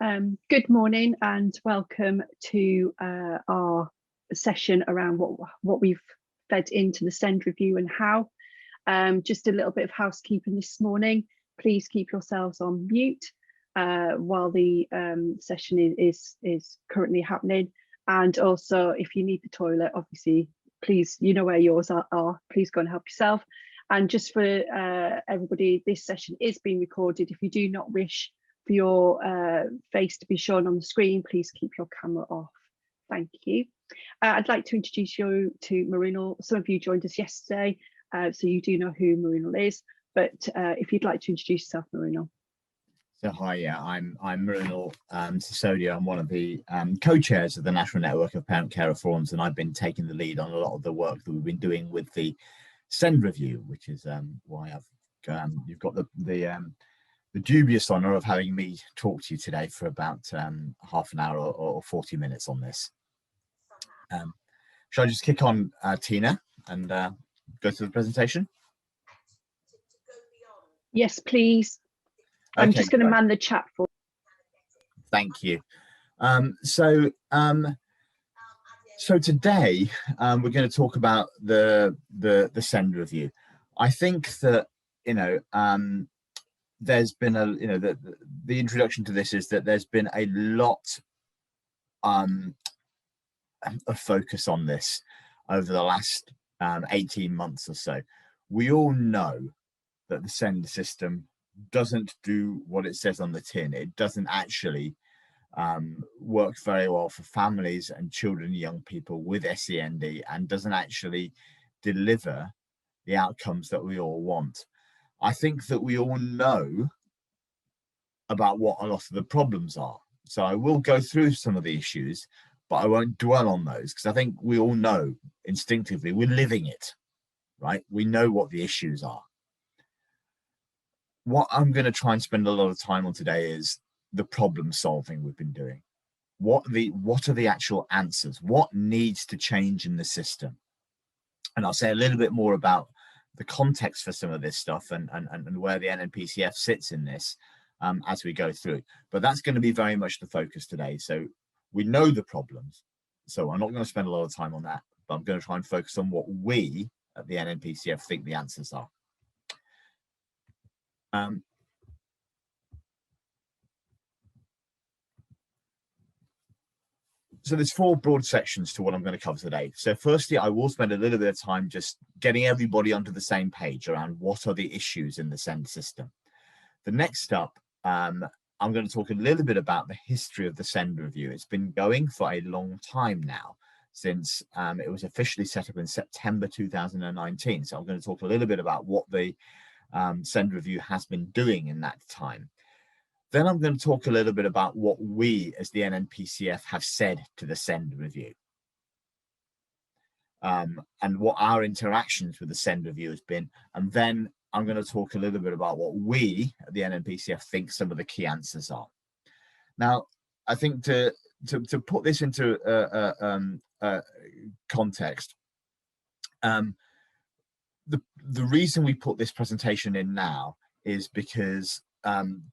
Good morning and welcome to our session around what we've fed into the Scnd review and how. Just a little bit of housekeeping this morning. Please keep yourselves on mute while the session is currently happening. And also, if you need the toilet, obviously, please, you know where yours are. Please go and help yourself. And just for everybody, this session is being recorded. If you do not wish for your face to be shown on the screen, please keep your camera off. Thank you. I'd like to introduce you to Mrunal. Some of you joined us yesterday, so you do know who Mrunal is, but if you'd like to introduce yourself, Mrunal. So hi, yeah, I'm Mrunal Sisodia. I'm one of the co-chairs of the National Network of Parent Carer Forums, and I've been taking the lead on a lot of the work that we've been doing with the Scnd review, which is why you've got the dubious honour of having me talk to you today for about half an hour or 40 minutes on this. Shall I just kick on, Tina, and go through the presentation? Yes, please. Okay, I'm just going to man the chat for. Thank you. So today we're going to talk about the Scnd review. I think that there's been the introduction to this is that there's been a lot of focus on this over the last 18 months or so. We all know that the Scnd system doesn't do what it says on the tin. It doesn't actually work very well for families and children and young people with Scnd, and doesn't actually deliver the outcomes that we all want. I think that we all know about what a lot of the problems are. So I will go through some of the issues, but I won't dwell on those, because I think we all know instinctively, we're living it, right? We know what the issues are. What I'm going to try and spend a lot of time on today is the problem solving we've been doing. What are the actual answers? What needs to change in the system? And I'll say a little bit more about the context for some of this stuff and where the NNPCF sits in this as we go through. But that's going to be very much the focus today. So we know the problems, so I'm not going to spend a lot of time on that, but I'm going to try and focus on what we at the NNPCF think the answers are. So there's four broad sections to what I'm going to cover today. So firstly, I will spend a little bit of time just getting everybody onto the same page around what are the issues in the Scnd system. The next up, I'm going to talk a little bit about the history of the Scnd review. It's been going for a long time now, since it was officially set up in September 2019. So I'm going to talk a little bit about what the Scnd review has been doing in that time. Then I'm going to talk a little bit about what we as the NNPCF have said to the Scnd review, and what our interactions with the Scnd review has been. And then I'm going to talk a little bit about what we at the NNPCF think some of the key answers are. Now, I think to put this into context, the reason we put this presentation in now is because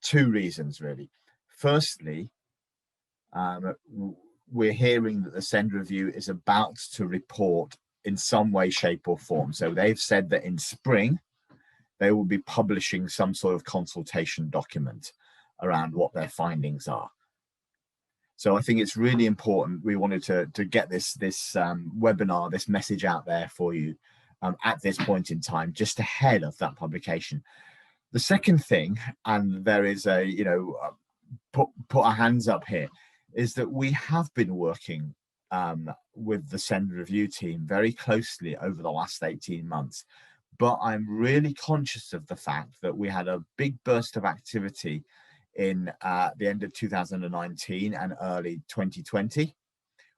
two reasons, really. Firstly, we're hearing that the Scnd review is about to report in some way, shape or form. So they've said that in spring, they will be publishing some sort of consultation document around what their findings are. So I think it's really important. We wanted to get this webinar, this message out there for you at this point in time, just ahead of that publication. The second thing, and there is put our hands up here, is that we have been working with the Scnd review team very closely over the last 18 months. But I'm really conscious of the fact that we had a big burst of activity in the end of 2019 and early 2020,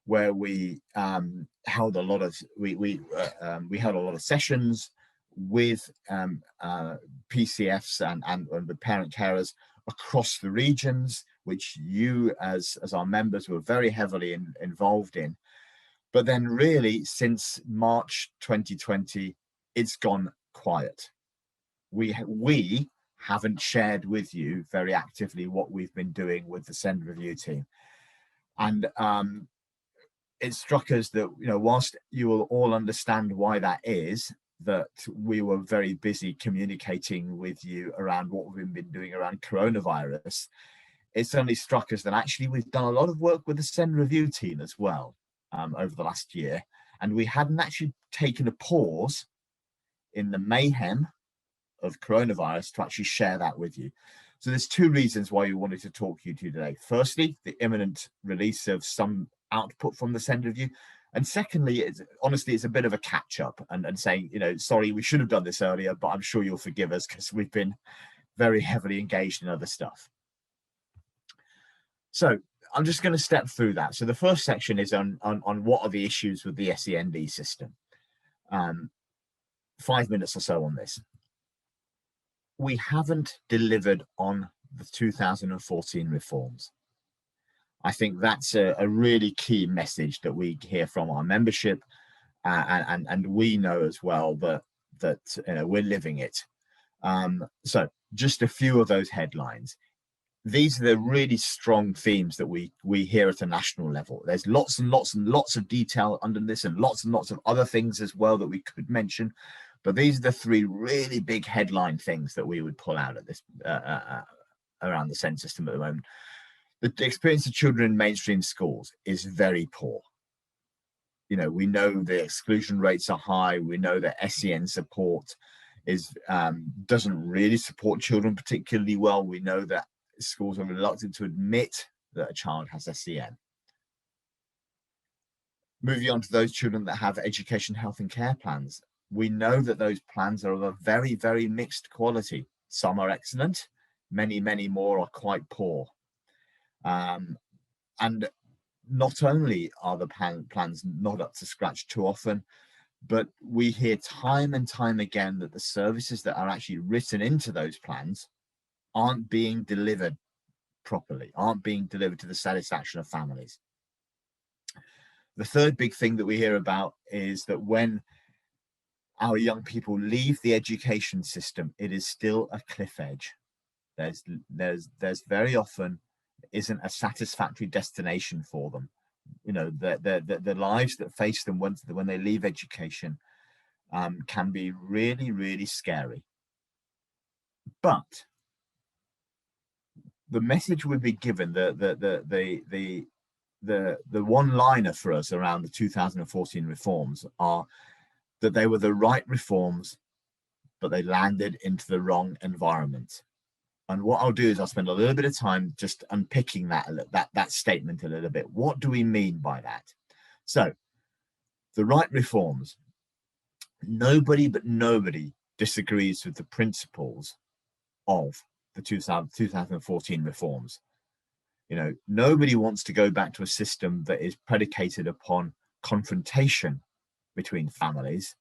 where we held a lot of we held a lot of sessions with PCFs and with parent carers across the regions, which you as our members were very heavily involved in. But then really since March 2020, it's gone quiet. We haven't shared with you very actively what we've been doing with the Send review team. And it struck us that, you know, whilst you will all understand why that is, that we were very busy communicating with you around what we've been doing around coronavirus, it suddenly struck us that actually we've done a lot of work with the Send review team as well over the last year. And we hadn't actually taken a pause in the mayhem of coronavirus to actually share that with you. So there's two reasons why we wanted to talk to you today. Firstly, the imminent release of some output from the Send review. And secondly, honestly, it's a bit of a catch up and saying, you know, sorry, we should have done this earlier, but I'm sure you'll forgive us because we've been very heavily engaged in other stuff. So I'm just going to step through that. So the first section is on what are the issues with the Scnd system. 5 minutes or so on this. We haven't delivered on the 2014 reforms. I think that's a really key message that we hear from our membership, and we know as well that you know, we're living it. So just a few of those headlines. These are the really strong themes that we hear at a national level. There's lots and lots and lots of detail under this, and lots of other things as well that we could mention. But these are the three really big headline things that we would pull out at this around the Send system at the moment. The experience of children in mainstream schools is very poor. You know, we know the exclusion rates are high. We know that SEN support is doesn't really support children particularly well. We know that schools are reluctant to admit that a child has SEN. Moving on to those children that have education, health and care plans, we know that those plans are of a very, very mixed quality. Some are excellent, many more are quite poor. And not only are the plans not up to scratch too often, but we hear time and time again that the services that are actually written into those plans aren't being delivered properly, aren't being delivered to the satisfaction of families. The third big thing that we hear about is that when our young people leave the education system, it is still a cliff edge. There's very often isn't a satisfactory destination for them. You know, the lives that face them when they leave education can be really, really scary. But the message would be given, the one-liner for us around the 2014 reforms are that they were the right reforms, but they landed into the wrong environment. And what I'll do is I'll spend a little bit of time just unpicking that statement a little bit. What do we mean by that? So the right reforms, nobody disagrees with the principles of the 2014 reforms. You know, nobody wants to go back to a system that is predicated upon confrontation between families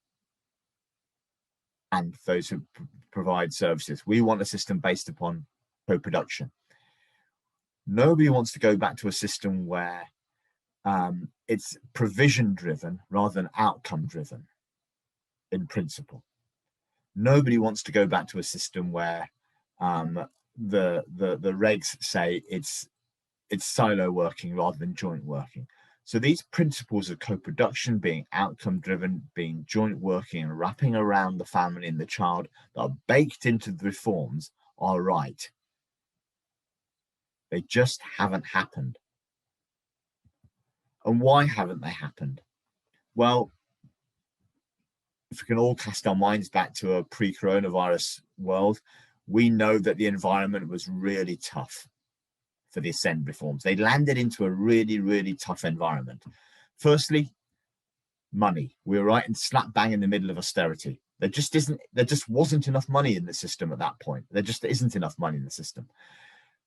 and those who provide services. We want a system based upon co-production. Nobody wants to go back to a system where it's provision driven rather than outcome driven in principle. Nobody wants to go back to a system where the regs say it's silo working rather than joint working. So these principles of co-production, being outcome driven, being joint working and wrapping around the family and the child that are baked into the reforms are right. They just haven't happened. And why haven't they happened? Well, if we can all cast our minds back to a pre-coronavirus world, we know that the environment was really tough for the Send reforms. They landed into a really, really tough environment. Firstly, money. We were right in slap bang in the middle of austerity. There just wasn't enough money in the system at that point. There just isn't enough money in the system.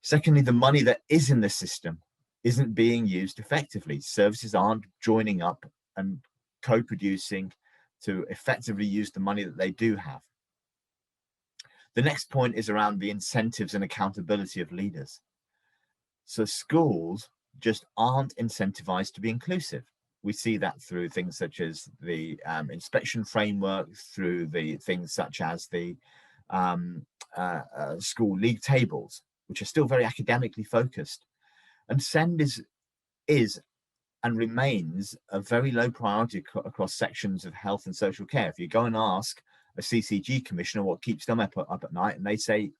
Secondly, the money that is in the system isn't being used effectively. Services aren't joining up and co-producing to effectively use the money that they do have. The next point is around the incentives and accountability of leaders. So schools just aren't incentivized to be inclusive. We see that through things such as the inspection framework, through the things such as the school league tables, which are still very academically focused. And Scnd is and remains a very low priority across sections of health and social care. If you go and ask a CCG commissioner what keeps them up at night, and they say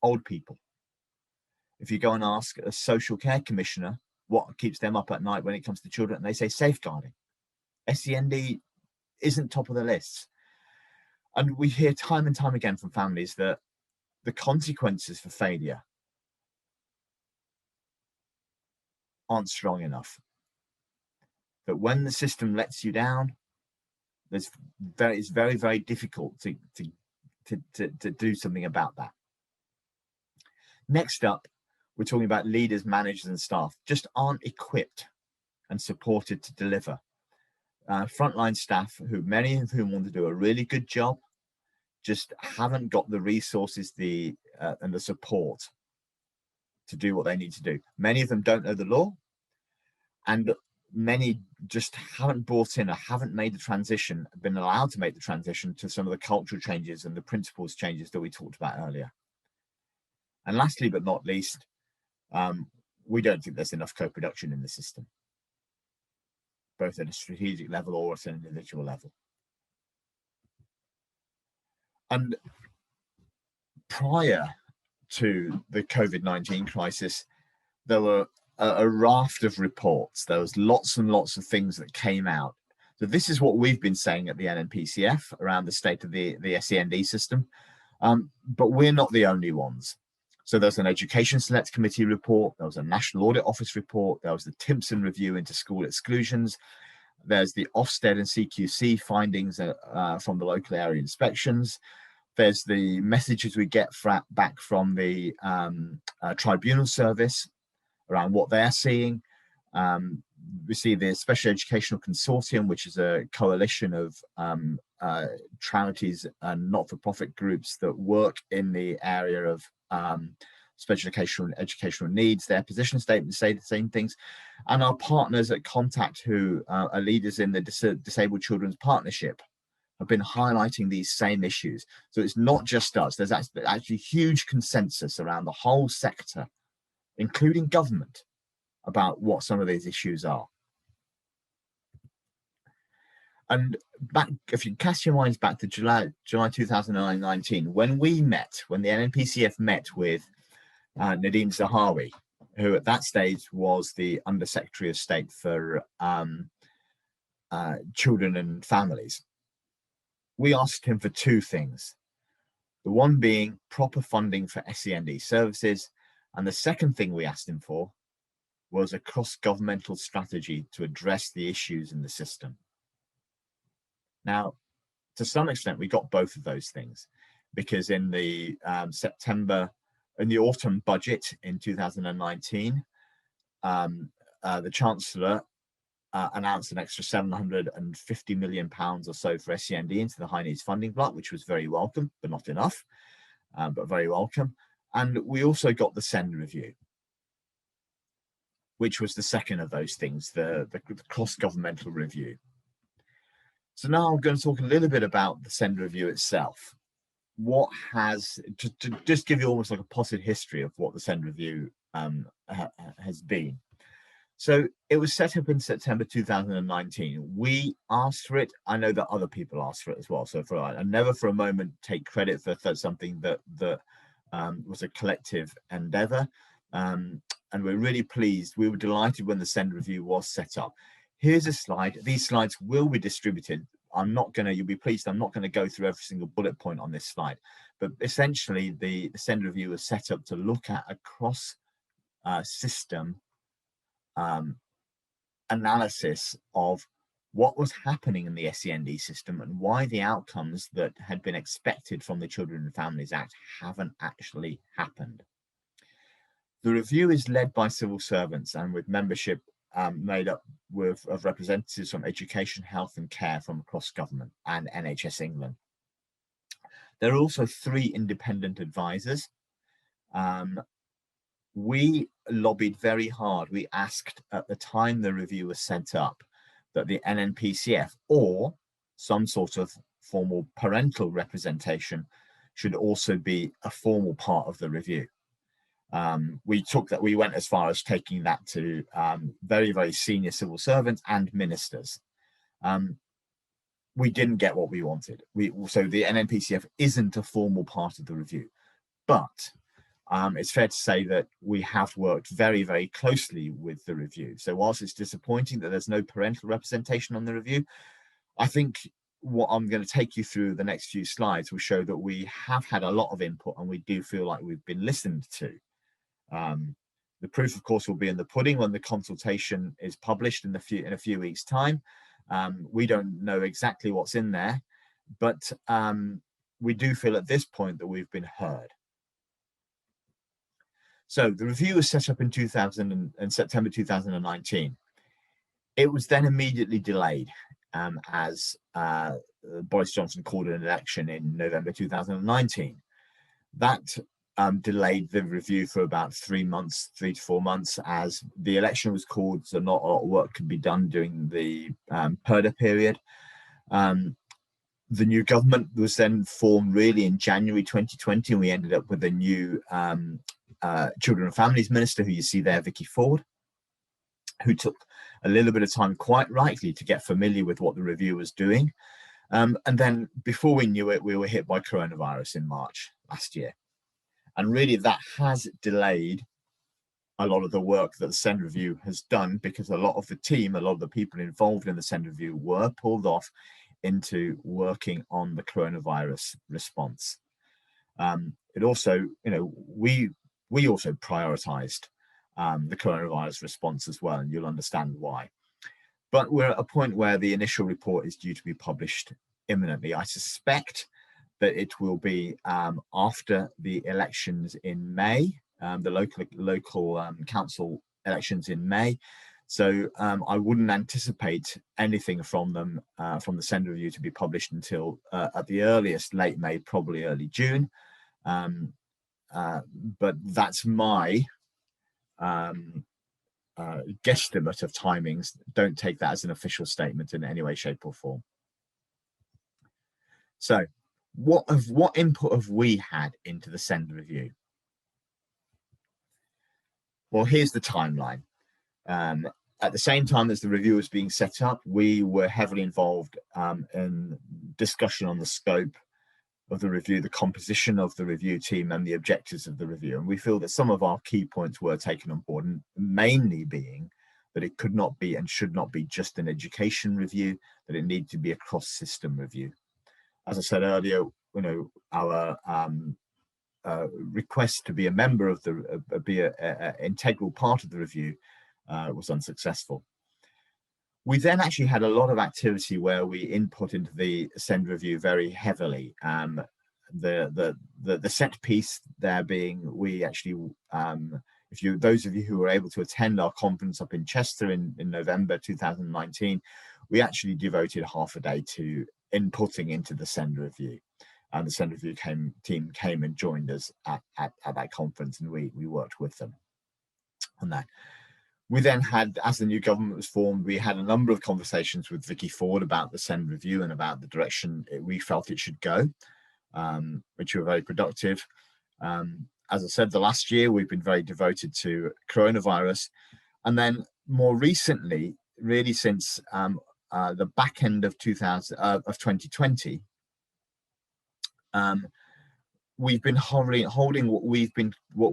old people. If you go and ask a social care commissioner what keeps them up at night when it comes to children, and they say safeguarding. Scnd isn't top of the list. And we hear time and time again from families that the consequences for failure aren't strong enough. That when the system lets you down, it's very, very difficult to do something about that. Next up, we're talking about leaders, managers, and staff just aren't equipped and supported to deliver. Frontline staff, who many of whom want to do a really good job, just haven't got the resources and the support to do what they need to do. Many of them don't know the law, and many just haven't brought in or haven't made the transition, been allowed to make the transition to some of the cultural changes and the principles changes that we talked about earlier. And lastly, but not least, we don't think there's enough co-production in the system, both at a strategic level or at an individual level. And prior to the COVID-19 crisis, there were a raft of reports. There was lots and lots of things that came out. So this is what we've been saying at the NNPCF around the state of the Scnd system, but we're not the only ones. So there's an Education Select Committee report, there was a National Audit Office report, there was the Timpson review into school exclusions, there's the Ofsted and CQC findings from the local area inspections, there's the messages we get back from the tribunal service around what they're seeing. We see the Special Educational Consortium, which is a coalition of charities and not-for-profit groups that work in the area of special educational needs. Their position statements say the same things. And our partners at Contact, who are leaders in the Disabled Children's Partnership, have been highlighting these same issues. So it's not just us. There's actually huge consensus around the whole sector, including government, about what some of these issues are. And back, if you cast your minds back to July 2019, when the NNPCF met with Nadine Zahawi, who at that stage was the Undersecretary of State for Children and Families, we asked him for two things. The one being proper funding for Scnd services, and the second thing we asked him for was a cross-governmental strategy to address the issues in the system. Now, to some extent, we got both of those things, because in the autumn budget in 2019, the Chancellor announced an extra £750 million or so for Scnd into the high needs funding block, which was very welcome, but not enough, but very welcome. And we also got the Scnd review, which was the second of those things, the cross-governmental review. So now I'm going to talk a little bit about the Scnd review itself. What has, to just give you almost like a potted history of what the Scnd review has been. So it was set up in September 2019. We asked for it. I know that other people asked for it as well. So I never for a moment take credit for something that was a collective endeavor. And we're really pleased. We were delighted when the Scnd review was set up. Here's a slide. These slides will be distributed. You'll be pleased, I'm not going to go through every single bullet point on this slide, but essentially the Scnd review was set up to look at a cross system analysis of what was happening in the Scnd system and why the outcomes that had been expected from the Children and Families Act haven't actually happened. The review is led by civil servants and with membership made up of representatives from education, health and care from across government and NHS England. There are also 3 independent advisors. We lobbied very hard. We asked at the time the review was set up that the NNPCF or some sort of formal parental representation should also be a formal part of the review. We went as far as taking that to very, very senior civil servants and ministers. We didn't get what we wanted. So the NNPCF isn't a formal part of the review, but it's fair to say that we have worked very, very closely with the review. So whilst it's disappointing that there's no parental representation on the review, I think what I'm going to take you through the next few slides will show that we have had a lot of input and we do feel like we've been listened to. The proof, of course, will be in the pudding when the consultation is published in a few weeks' time. We don't know exactly what's in there, but we do feel at this point that we've been heard. So the review was set up in September 2019. It was then immediately delayed as Boris Johnson called an election in November 2019. That delayed the review for about 3 to 4 months, as the election was called, so not a lot of work could be done during the PERDA period. The new government was then formed really in January 2020, and we ended up with a new Children and Families Minister, who you see there, Vicky Ford, who took a little bit of time, quite rightly, to get familiar with what the review was doing. And then before we knew it, we were hit by coronavirus in March last year. And really that has delayed a lot of the work that the Scnd Review has done, because a lot of the team, a lot of the people involved in the Scnd Review were pulled off into working on the coronavirus response. It also, we also prioritized the coronavirus response as well, and you'll understand why. But we're at a point where the initial report is due to be published imminently. I suspect that it will be after the elections in May, the local council elections in May. So I wouldn't anticipate anything from them, from the Scnd Review, to be published until at the earliest late May, probably early June. But that's my guesstimate of timings. Don't take that as an official statement in any way, shape or form. So what input have we had into the Scnd Review? Well, here's the timeline. At the same time as the review was being set up, we were heavily involved in discussion on the scope of the review, the composition of the review team, and the objectives of the review. And we feel that some of our key points were taken on board, and mainly being that it could not be and should not be just an education review, that it needed to be a cross-system review. As I said earlier, our request to be a member of be an integral part of the review was unsuccessful. We then actually had a lot of activity where we input into the Scnd Review very heavily. The set piece there being, we actually, those of you who were able to attend our conference up in Chester in November 2019, we actually devoted half a day to inputting into the Scnd Review. And the Scnd Review team came and joined us at that conference, and we worked with them on that. We then had, as the new government was formed, we had a number of conversations with Vicky Ford about the Scnd Review and about the direction we felt it should go, which were very productive. As I said, the last year we've been very devoted to coronavirus, and then more recently, really since the back end of 2020, we've been holding what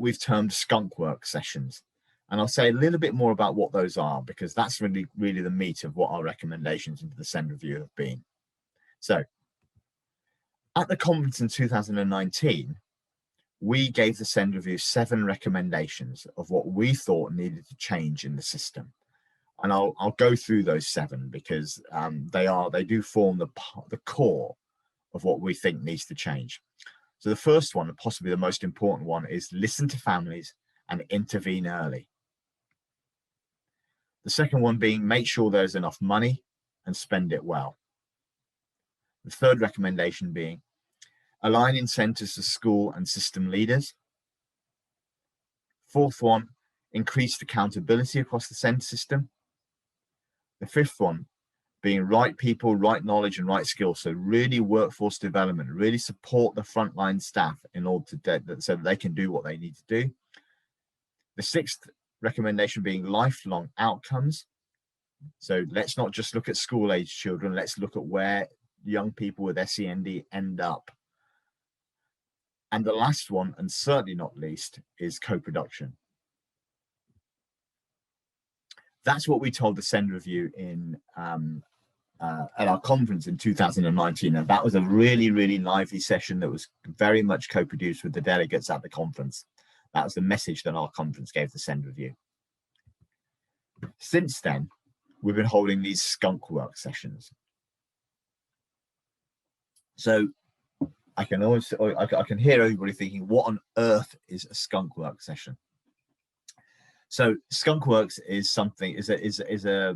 we've termed Skunk Works sessions. And I'll say a little bit more about what those are, because that's really the meat of what our recommendations into the Scnd Review have been. So at the conference in 2019, we gave the Scnd Review 7 recommendations of what we thought needed to change in the system. And I'll go through those 7 because they do form the core of what we think needs to change. So the first one, and possibly the most important one, is listen to families and intervene early. The second one being, make sure there's enough money and spend it well. The third recommendation being, align incentives to school and system leaders. Fourth one, increased accountability across the Scnd system. The fifth one, being right people, right knowledge, and right skills. So really workforce development, really support the frontline staff in order to so that they can do what they need to do. The sixth recommendation being lifelong outcomes. So let's not just look at school age children, let's look at where young people with SEND end up. And the last one, and certainly not least, is co-production. That's what we told the Send Review in at our conference in 2019, and that was a really, really lively session that was very much co-produced with the delegates at the conference. That was the message that our conference gave the Send Review. Since then, we've been holding these Skunk Works sessions. So I can hear everybody thinking, what on earth is a Skunk Works session? So Skunk Works is something, is a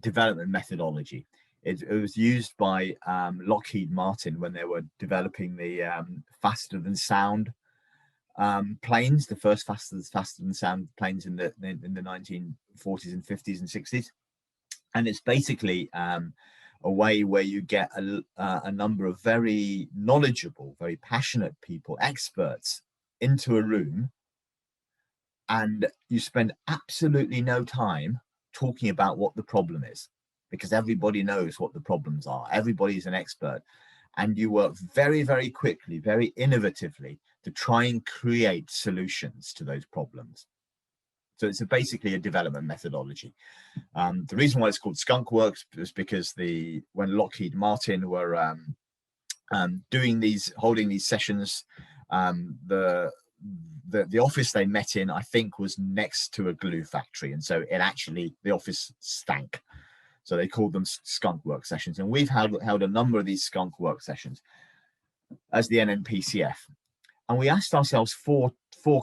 development methodology. It was used by Lockheed Martin when they were developing the faster than sound planes, the first faster than sound planes in the 1940s and 50s and 60s. And it's basically a way where you get a number of very knowledgeable, very passionate people, experts, into a room, and you spend absolutely no time talking about what the problem is, because everybody knows what the problems are. Everybody's an expert, and you work very, very quickly, very innovatively to try and create solutions to those problems. So it's basically a development methodology. The reason why it's called Skunk Works is because when Lockheed Martin were holding these sessions, the office they met in, I think, was next to a glue factory, and so the office stank. So they called them Skunk Work sessions, and we've held a number of these Skunk Work sessions as the NNPCF, and we asked ourselves four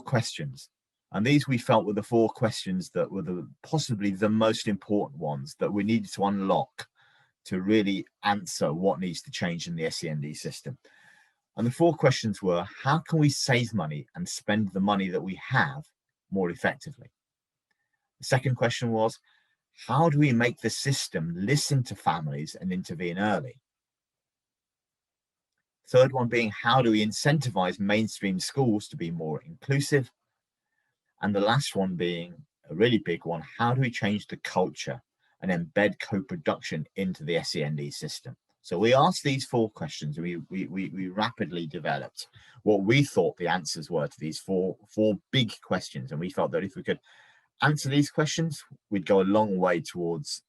questions. And these we felt were the four questions that were possibly the most important ones that we needed to unlock to really answer what needs to change in the SEND system. And the four questions were, how can we save money and spend the money that we have more effectively? The second question was, how do we make the system listen to families and intervene early? Third one being, how do we incentivize mainstream schools to be more inclusive? And the last one being a really big one, how do we change the culture and embed co-production into the SEND system? So we asked these four questions. We rapidly developed what we thought the answers were to these four big questions. And we felt that if we could answer these questions, we'd go a long way towards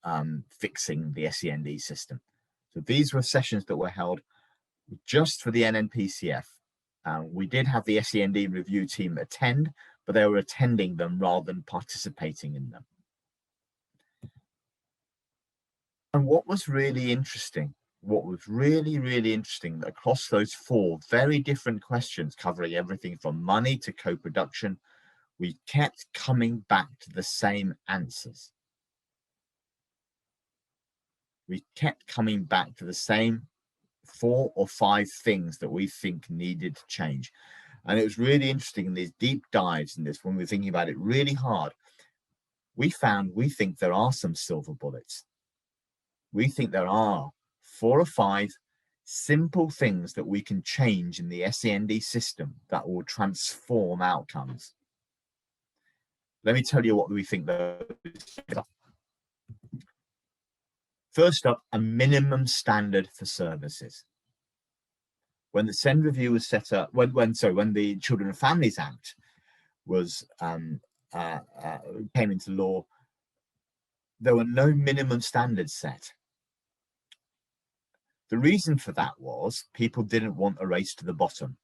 fixing the SEND system. So these were sessions that were held just for the NNPCF. We did have the SEND review team attend, but they were attending them rather than participating in them. And what was really interesting, that across those four very different questions covering everything from money to co-production, we kept coming back to the same answers. We kept coming back to the same 4 or 5 things that we think needed to change. And it was really interesting in these deep dives in this, when we were thinking about it really hard, we think there are some silver bullets. We think there are 4 or 5 simple things that we can change in the SEND system that will transform outcomes. Let me tell you what we think those are. First up, a minimum standard for services. When the Send Review was set up, when the Children and Families Act was came into law, there were no minimum standards set. The reason for that was people didn't want a race to the bottom,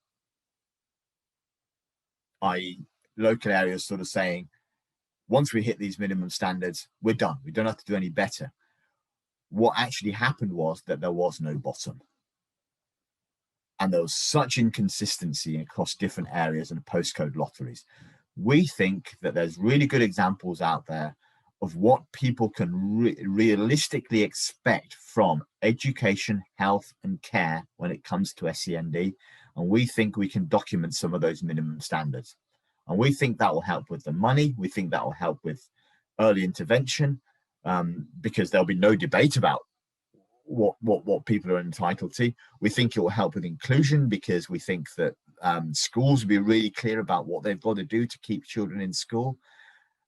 i.e. local areas sort of saying, once we hit these minimum standards, we're done. We don't have to do any better. What actually happened was that there was no bottom. And there was such inconsistency across different areas and postcode lotteries. We think that there's really good examples out there of what people can realistically expect from education, health, and care when it comes to SEND. And we think we can document some of those minimum standards. And we think that will help with the money. We think that will help with early intervention, because there'll be no debate about what people are entitled to. We think it will help with inclusion, because we think that schools will be really clear about what they've got to do to keep children in school,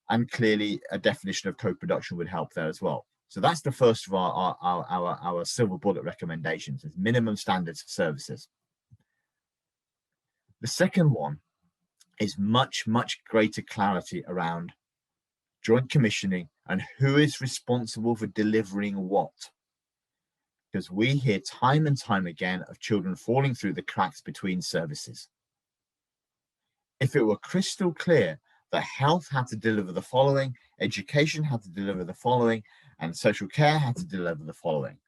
and clearly a definition of co-production would help there as well. So that's the first of our silver bullet recommendations, is minimum standards for services. The second one is much greater clarity around joint commissioning and who is responsible for delivering what. Because we hear time and time again of children falling through the cracks between services. If it were crystal clear that health had to deliver the following, education had to deliver the following, and social care had to deliver the following,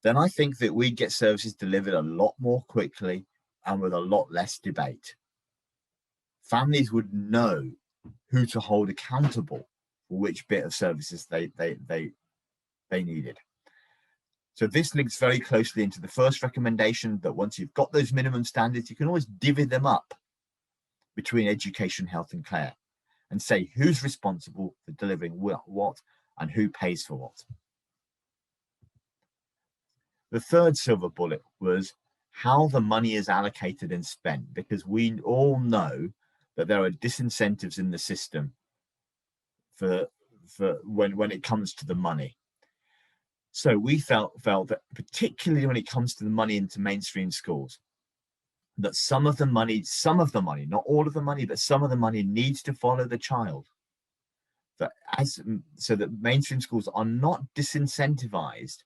then I think that we'd get services delivered a lot more quickly and with a lot less debate. Families would know who to hold accountable for which bit of services they needed. So this links very closely into the first recommendation, that once you've got those minimum standards, you can always divvy them up between education, health and care, and say who's responsible for delivering what and who pays for what. The third silver bullet was how the money is allocated and spent, because we all know that there are disincentives in the system for when it comes to the money. So we felt that, particularly when it comes to the money into mainstream schools, that some of the money, not all of the money, but some of the money needs to follow the child. So that mainstream schools are not disincentivized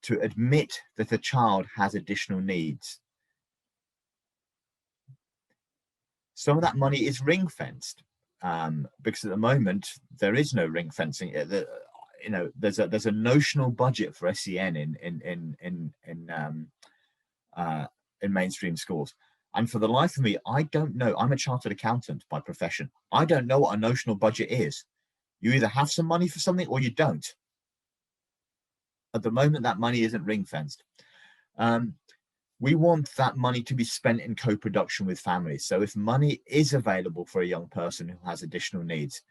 to admit that a child has additional needs. Some of that money is ring fenced, because at the moment there is no ring fencing. There's a notional budget for SEN in mainstream schools, and for the life of me, I don't know. I'm a chartered accountant by profession. I don't know what a notional budget is. You either have some money for something or you don't. At the moment, that money isn't ring fenced. We want that money to be spent in co-production with families. So if money is available for a young person who has additional needs,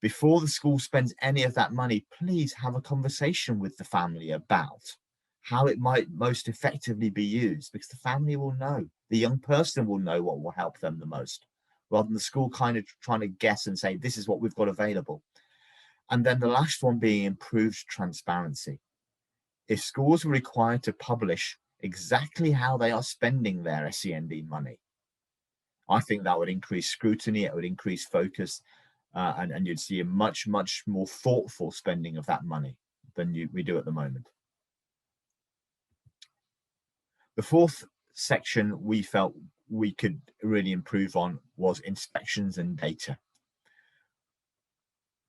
before the school spends any of that money, please have a conversation with the family about how it might most effectively be used, because the family will know, the young person will know what will help them the most, rather than the school kind of trying to guess and say, this is what we've got available. And then the last one being improved transparency. If schools were required to publish exactly how they are spending their Scnd money, I think that would increase scrutiny, it would increase focus, and you'd see a much more thoughtful spending of that money than we do at the moment. The fourth section we felt we could really improve on was inspections and data.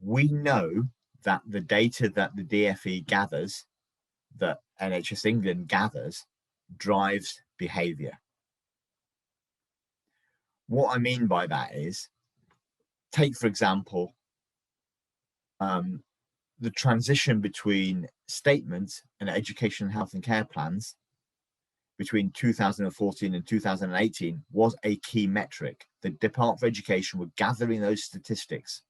We know that the data that the DfE gathers, that NHS England gathers, drives behaviour. What I mean by that is, take for example, the transition between statements and education, health and care plans between 2014 and 2018 was a key metric. The Department for Education were gathering those statistics.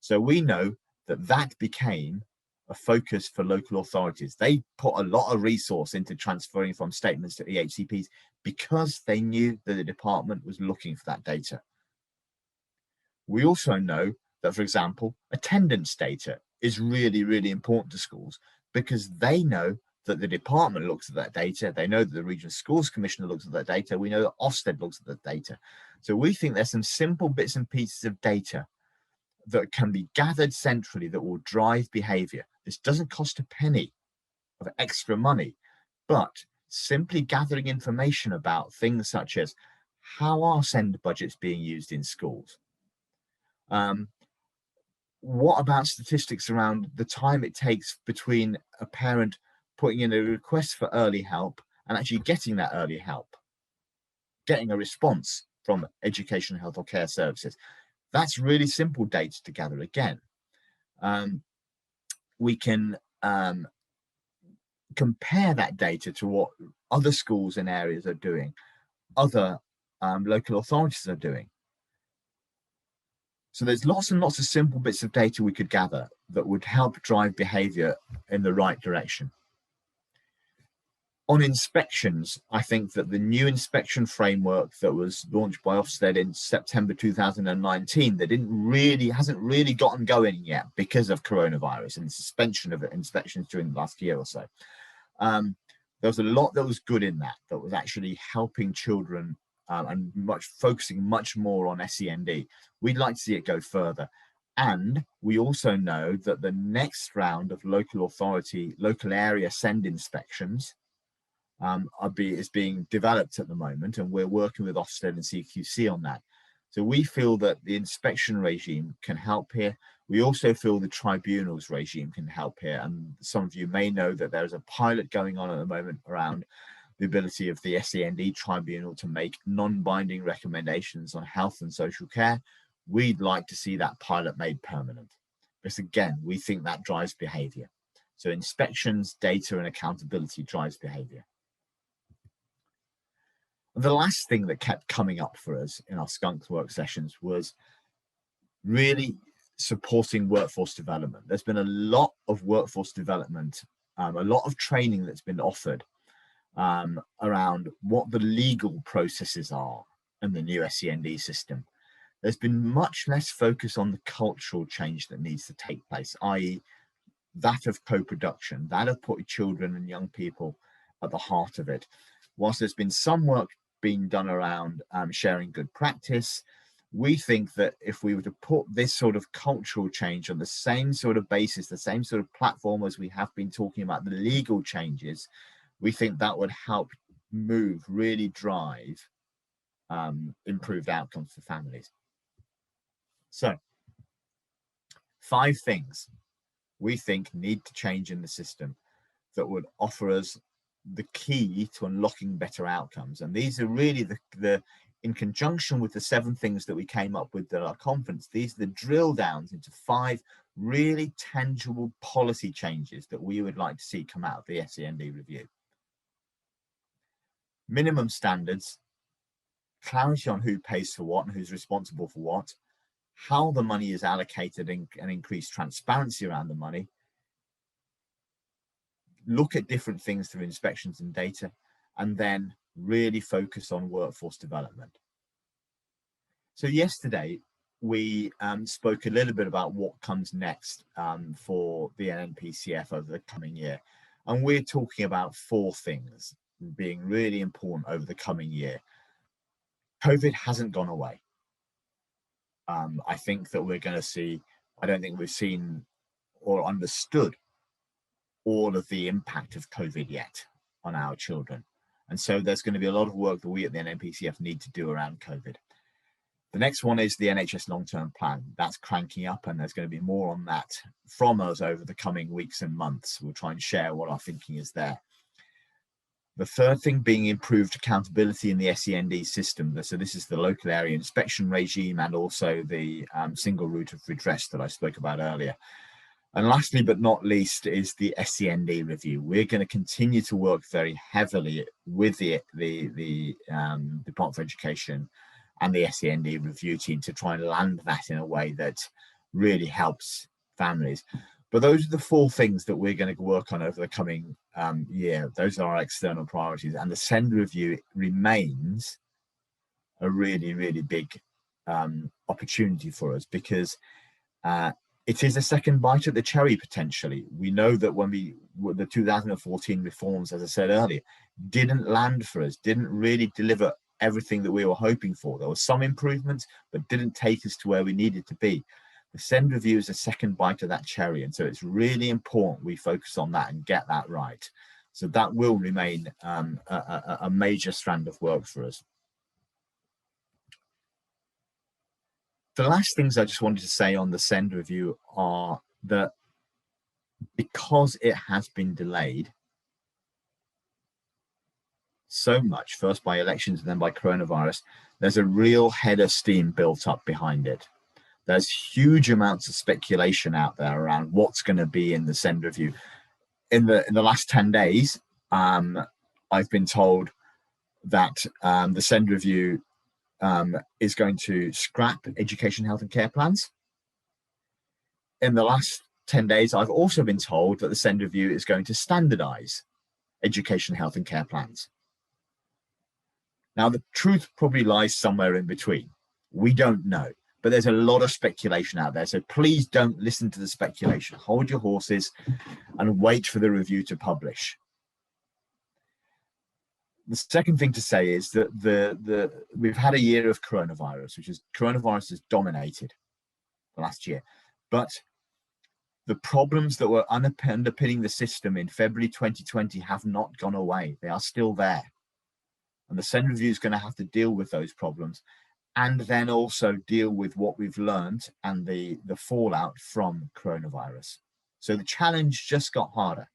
So we know that that became a focus for local authorities. They put a lot of resource into transferring from statements to EHCPs because they knew that the department was looking for that data. We also know that, for example, attendance data is really important to schools, because they know that the department looks at that data. They know that the Regional Schools Commissioner looks at that data. We know that Ofsted looks at that data. So we think there's some simple bits and pieces of data that can be gathered centrally that will drive behaviour. This doesn't cost a penny of extra money, but simply gathering information about things such as how are SEND budgets being used in schools? What about statistics around the time it takes between a parent putting in a request for early help and actually getting that early help, getting a response from education, health or care services? That's really simple data to gather again. We can compare that data to what other schools and areas are doing, other local authorities are doing. So there's lots and lots of simple bits of data we could gather that would help drive behaviour in the right direction. On inspections, I think that the new inspection framework that was launched by Ofsted in September 2019, that hasn't really gotten going yet because of coronavirus and the suspension of inspections during the last year or so. There was a lot that was good in that was actually helping children and focusing much more on SEND. We'd like to see it go further. And we also know that the next round of local area SEND inspections is being developed at the moment, and we're working with Ofsted and CQC on that. So we feel that the inspection regime can help here. We also feel the tribunals regime can help here, and some of you may know that there's a pilot going on at the moment around the ability of the SEND tribunal to make non-binding recommendations on health and social care. We'd like to see that pilot made permanent, because again, we think that drives behaviour. So inspections, data and accountability drives behaviour. The last thing that kept coming up for us in our Skunk Works sessions was really supporting workforce development. There's been a lot of workforce development, a lot of training that's been offered around what the legal processes are in the new SEND system. There's been much less focus on the cultural change that needs to take place, i.e. that of co-production, that of putting children and young people at the heart of it. Whilst there's been some work being done around sharing good practice, we think that if we were to put this sort of cultural change on the same sort of basis, the same sort of platform as we have been talking about the legal changes, we think that would help really drive improved outcomes for families. So 5 things we think need to change in the system that would offer us the key to unlocking better outcomes. And these are really the in conjunction with the 7 things that we came up with at our conference, these are the drill downs into 5 really tangible policy changes that we would like to see come out of the SEND review. Minimum standards, clarity on who pays for what and who's responsible for what, how the money is allocated and increased transparency around the money, look at different things through inspections and data, and then really focus on workforce development. So yesterday, we spoke a little bit about what comes next for the NNPCF over the coming year. And we're talking about 4 things being really important over the coming year. COVID hasn't gone away. I think that we're going to see, I don't think we've seen or understood all of the impact of COVID yet on our children. And so there's going to be a lot of work that we at the NNPCF need to do around COVID. The next one is the Nhs Long-Term Plan. That's cranking up, and there's going to be more on that from us over the coming weeks and months. We'll try and share what our thinking is there. The third thing being improved accountability in the SEND system. So this is the local area inspection regime and also the single route of redress that I spoke about earlier. And lastly, but not least, is the SEND review. We're going to continue to work very heavily with the Department for Education and the SEND review team to try and land that in a way that really helps families. But those are the 4 things that we're going to work on over the coming year. Those are our external priorities. And the SEND review remains a really, really big opportunity for us, because it is a second bite at the cherry, potentially. We know that when the 2014 reforms, as I said earlier, didn't land for us, didn't really deliver everything that we were hoping for. There was some improvements, but didn't take us to where we needed to be. The SEND review is a second bite of that cherry, and so it's really important we focus on that and get that right. So that will remain a major strand of work for us. The last things I just wanted to say on the SEND review are that because it has been delayed so much, first by elections and then by coronavirus, there's a real head of steam built up behind it. There's huge amounts of speculation out there around what's going to be in the SEND review. In the last 10 days, I've been told that the SEND review is going to scrap education, health and care plans. In the last 10 days, I've also been told that the SEND review is going to standardize education, health and care plans. Now, the truth probably lies somewhere in between. We don't know, but there's a lot of speculation out there. So please don't listen to the speculation. Hold your horses and wait for the review to publish. The second thing to say is that we've had a year of coronavirus, coronavirus has dominated the last year, but the problems that were underpinning the system in February 2020 have not gone away. They are still there. And the Sen Review is going to have to deal with those problems, and then also deal with what we've learned and the fallout from coronavirus. So the challenge just got harder.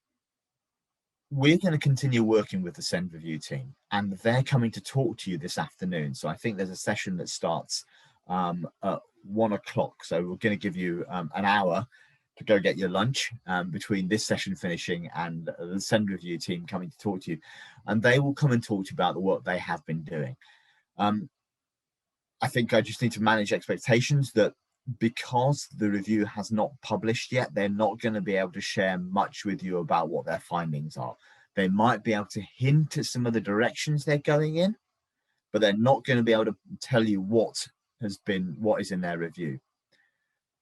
We're going to continue working with the Sen Review team, and they're coming to talk to you this afternoon. So I think there's a session that starts at 1 o'clock. So we're going to give you an hour to go get your lunch between this session finishing and the Sen Review team coming to talk to you. And they will come and talk to you about the work they have been doing. I think I just need to manage expectations that because the review has not published yet, they're not going to be able to share much with you about what their findings are. They might be able to hint at some of the directions they're going in, but they're not going to be able to tell you what is in their review.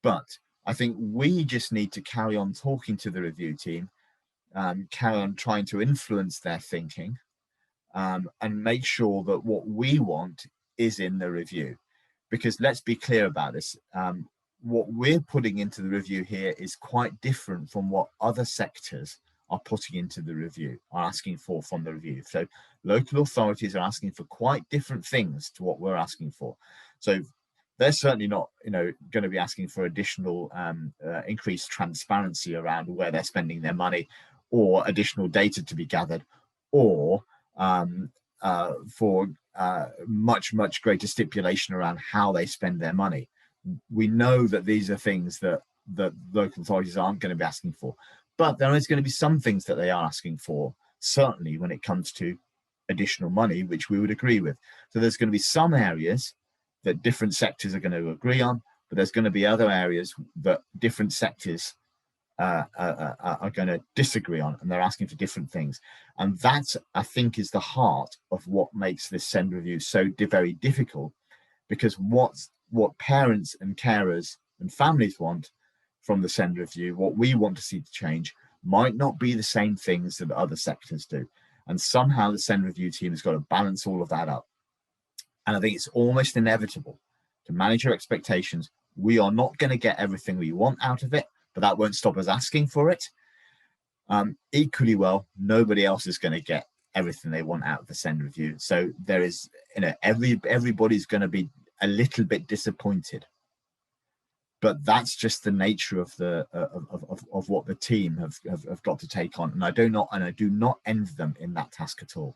But I think we just need to carry on talking to the review team, carry on trying to influence their thinking, and make sure that what we want is in the review. Because let's be clear about this, what we're putting into the review here is quite different from what other sectors are putting into the review, are asking for from the review. So local authorities are asking for quite different things to what we're asking for. So they're certainly not, going to be asking for additional increased transparency around where they're spending their money, or additional data to be gathered, or for much greater stipulation around how they spend their money. We know that these are things that local authorities aren't going to be asking for, but there is going to be some things that they are asking for, certainly when it comes to additional money, which we would agree with. So there's going to be some areas that different sectors are going to agree on, but there's going to be other areas that different sectors are going to disagree on, and they're asking for different things. And that, I think, is the heart of what makes this Sen Review so very difficult, because what parents and carers and families want from the Sen Review, what we want to see to change, might not be the same things that other sectors do. And somehow the Sen Review team has got to balance all of that up. And I think it's almost inevitable to manage your expectations. We are not going to get everything we want out of it, but that won't stop us asking for it. Equally well, nobody else is going to get everything they want out of the Sen Review. So there is, everybody's going to be a little bit disappointed. But that's just the nature of of what the team have got to take on, and I do not envy them in that task at all.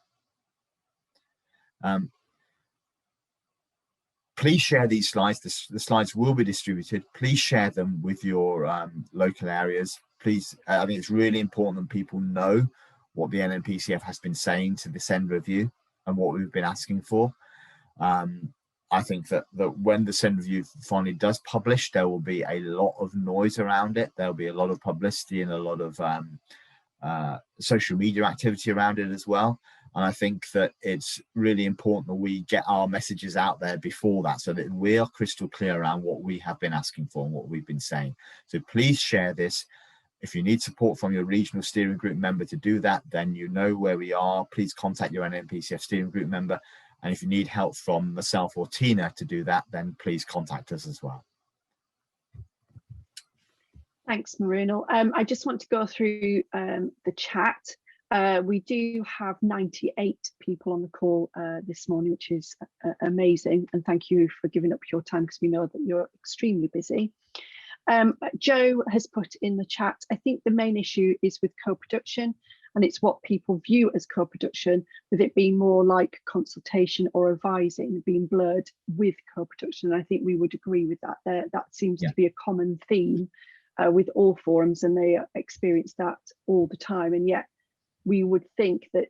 Please share these slides. The slides will be distributed. Please share them with your local areas. Please, I think it's really important that people know what the NNPCF has been saying to the Sen Review and what we've been asking for. I think that when the Sen Review finally does publish, there will be a lot of noise around it. There'll be a lot of publicity and a lot of social media activity around it as well. And I think that it's really important that we get our messages out there before that, so that we are crystal clear around what we have been asking for and what we've been saying. So please share this. If you need support from your regional steering group member to do that, then you know where we are. Please contact your NNPCF steering group member. And if you need help from myself or Tina to do that, then please contact us as well. Thanks, Mrunal. I just want to go through the chat. We do have 98 people on the call this morning, which is amazing. And thank you for giving up your time, because we know that you're extremely busy. Joe has put in the chat, I think the main issue is with co-production, and it's what people view as co-production, with it being more like consultation or advising being blurred with co-production. And I think we would agree with that. That seems to be a common theme with all forums, and they experience that all the time. And yet we would think that,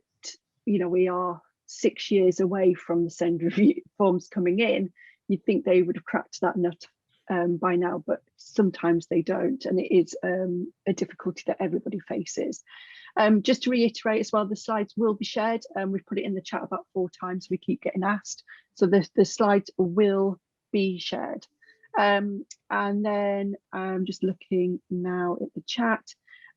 we are 6 years away from the Sen Review forms coming in. You'd think they would have cracked that nut by now, but sometimes they don't, and it is a difficulty that everybody faces. Just to reiterate as well, the slides will be shared. We've put it in the chat about 4 times, we keep getting asked. So the slides will be shared. And then I'm just looking now at the chat.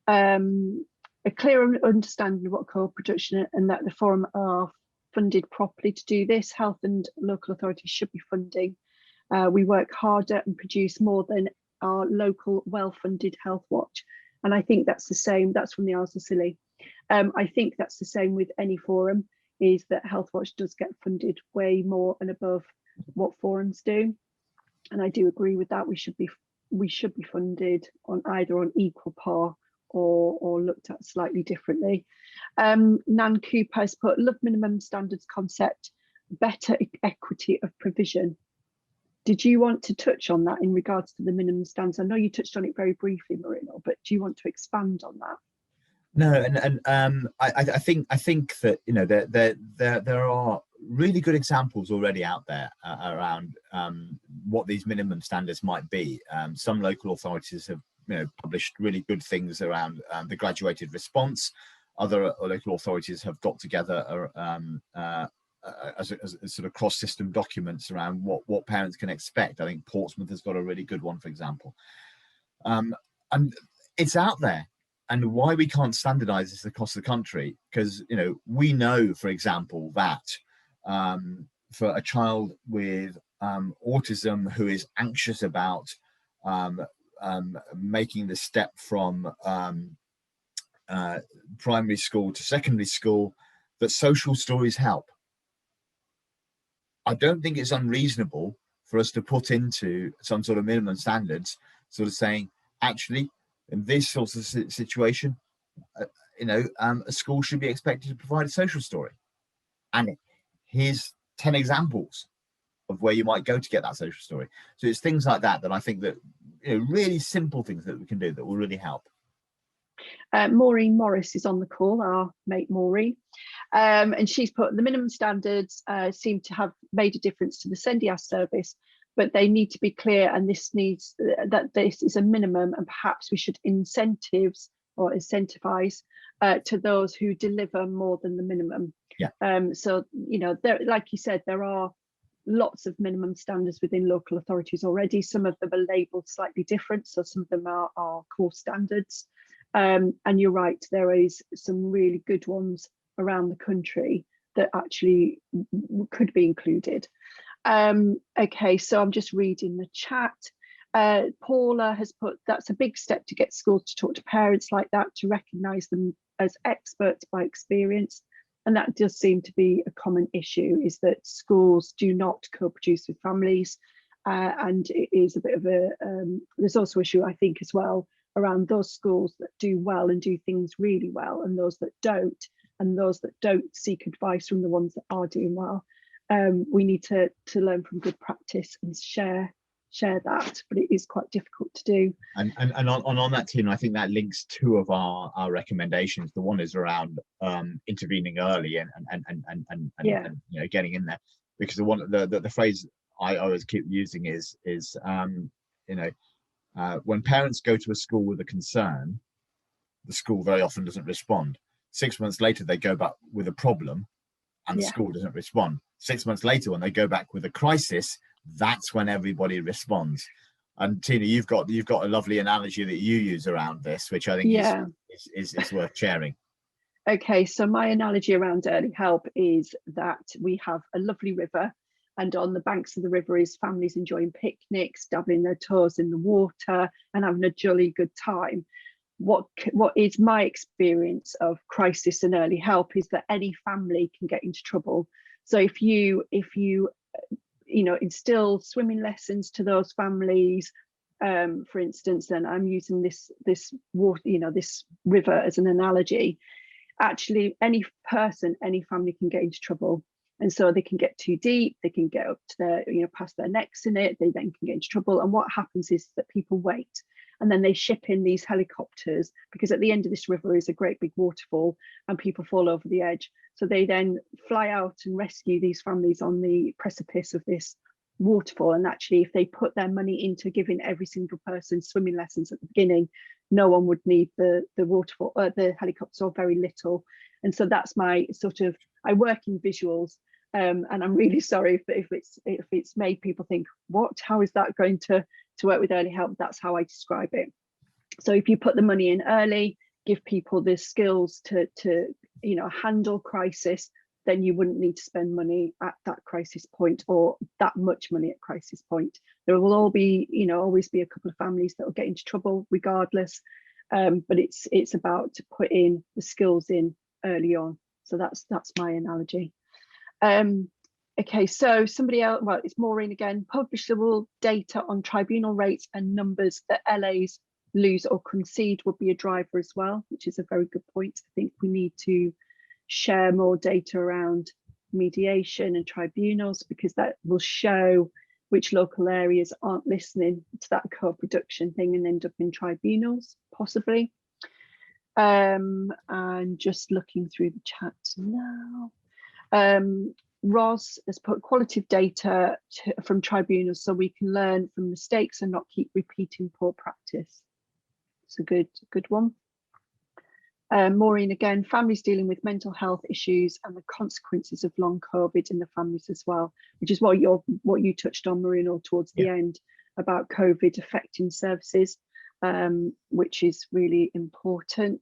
A clear understanding of what co-production and that the forum are funded properly to do this. Health and local authorities should be funding. We work harder and produce more than our local well-funded Health Watch. And I think that's the same, that's from the Isles of Scilly. I think that's the same with any forum, is that Health Watch does get funded way more and above what forums do. And I do agree with that. We should be funded on either on equal par or looked at slightly differently. Nan Cooper has put, love minimum standards concept, better equity of provision. Did you want to touch on that in regards to the minimum standards? I know you touched on it very briefly, Mrunal, but do you want to expand on that? No, and I think that, you know, there are really good examples already out there around what these minimum standards might be. Some local authorities have, you know, published really good things around the graduated response. Other local authorities have got together as sort of cross-system documents around what parents can expect. I think Portsmouth has got a really good one, for example. And it's out there. And why we can't standardize this across the country, because, you know, we know, for example, that for a child with autism who is anxious about making the step from primary school to secondary school, that social stories help. I don't think it's unreasonable for us to put into some sort of minimum standards, sort of saying, actually, in this sort of situation, you know, a school should be expected to provide a social story. And here's 10 examples of where you might go to get that social story. So it's things like that that I think that, you know, really simple things that we can do that will really help. Maureen Morris is on the call, our mate Maureen, and she's put, the minimum standards seem to have made a difference to the Scnd service, but they need to be clear, and this needs that this is a minimum, and perhaps we should incentivize to those who deliver more than the minimum. Yeah. So, you know, there, like you said, there are lots of minimum standards within local authorities already. Some of them are labelled slightly different, so some of them are core standards. And you're right, there is some really good ones around the country that actually could be included. Okay, so I'm just reading the chat. Paula has put, that's a big step to get schools to talk to parents like that, to recognise them as experts by experience. And that does seem to be a common issue, is that schools do not co-produce with families. And it is a bit of a, there's also an issue, I think, as well, around those schools that do well and do things really well, and those that don't, and those that don't seek advice from the ones that are doing well. We need to learn from good practice and share that, but it is quite difficult to do. And on that, Tina, I think that links 2 of our recommendations. The one is around intervening early and you know, getting in there, because the phrase I always keep using is you know, when parents go to a school with a concern, the school very often doesn't respond. 6 months later, they go back with a problem, and the school doesn't respond. 6 months later, when they go back with a crisis, that's when everybody responds. And Tina, you've got a lovely analogy that you use around this, which I think is worth sharing. Okay, so my analogy around early help is that we have a lovely river, and on the banks of the river is families enjoying picnics, dabbling their toes in the water and having a jolly good time. What is my experience of crisis and early help is that any family can get into trouble. So if you know, instill swimming lessons to those families, for instance, then I'm using this water, you know, this river as an analogy. Actually, any person, any family can get into trouble. And so they can get too deep, they can get up to their, you know, past their necks in it, they then can get into trouble. And what happens is that people wait, and then they ship in these helicopters, because at the end of this river is a great big waterfall and people fall over the edge. So they then fly out and rescue these families on the precipice of this waterfall, and actually if they put their money into giving every single person swimming lessons at the beginning, no one would need the waterfall, the helicopter, or very little. And so that's my sort of, I work in visuals, and I'm really sorry if it's made people think, what, how is that going to work with early help? That's how I describe it. So if you put the money in early, give people the skills to handle crisis, then you wouldn't need to spend money at that crisis point, or that much money at crisis point. There will always be a couple of families that will get into trouble regardless, but it's about to put in the skills in early on. So that's my analogy. Okay, so somebody else, well, it's Maureen again. Publishable data on tribunal rates and numbers that LAs lose or concede would be a driver as well, which is a very good point. I think we need to share more data around mediation and tribunals, because that will show which local areas aren't listening to that co-production thing and end up in tribunals, possibly. And just looking through the chat now. Ros has put qualitative data from tribunals so we can learn from mistakes and not keep repeating poor practice. It's a good one. Maureen again, families dealing with mental health issues and the consequences of long COVID in the families as well, which is what you touched on, Mrunal, towards the end, about COVID affecting services, which is really important.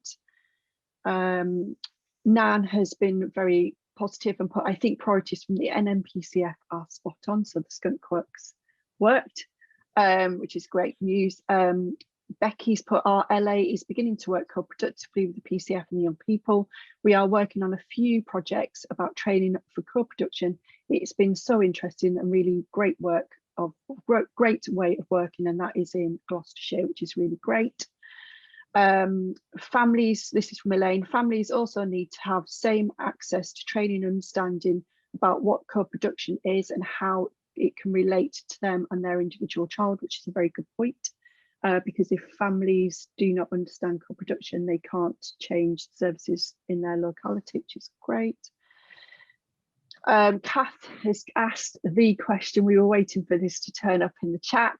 Nan has been very positive and put, I think priorities from the NNPCF are spot on, so the Skunk Works worked, which is great news. Becky's put, our LA is beginning to work co-productively with the PCF and the young people. We are working on a few projects about training for co-production. It's been so interesting and really great work, great way of working, and that is in Gloucestershire, which is really great. Families, this is from Elaine, families also need to have same access to training and understanding about what co-production is and how it can relate to them and their individual child, which is a very good point. Because if families do not understand co-production, they can't change services in their locality, which is great. Kath has asked the question, we were waiting for this to turn up in the chat.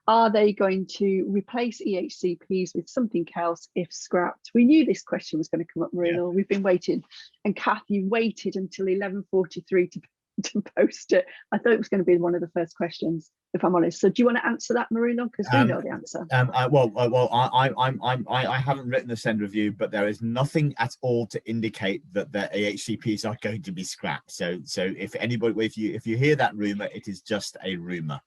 Are they going to replace EHCPs with something else if scrapped? We knew this question was going to come up, Mrunal. We've been waiting. And Kath, you waited until 11:43 to post it. I thought it was going to be one of the first questions, if I'm honest. So do you want to answer that, Mrunal? Because we know the answer. I haven't written the Send review, but there is nothing at all to indicate that the AHCPs are going to be scrapped. So if anybody, if you hear that rumor, it is just a rumor.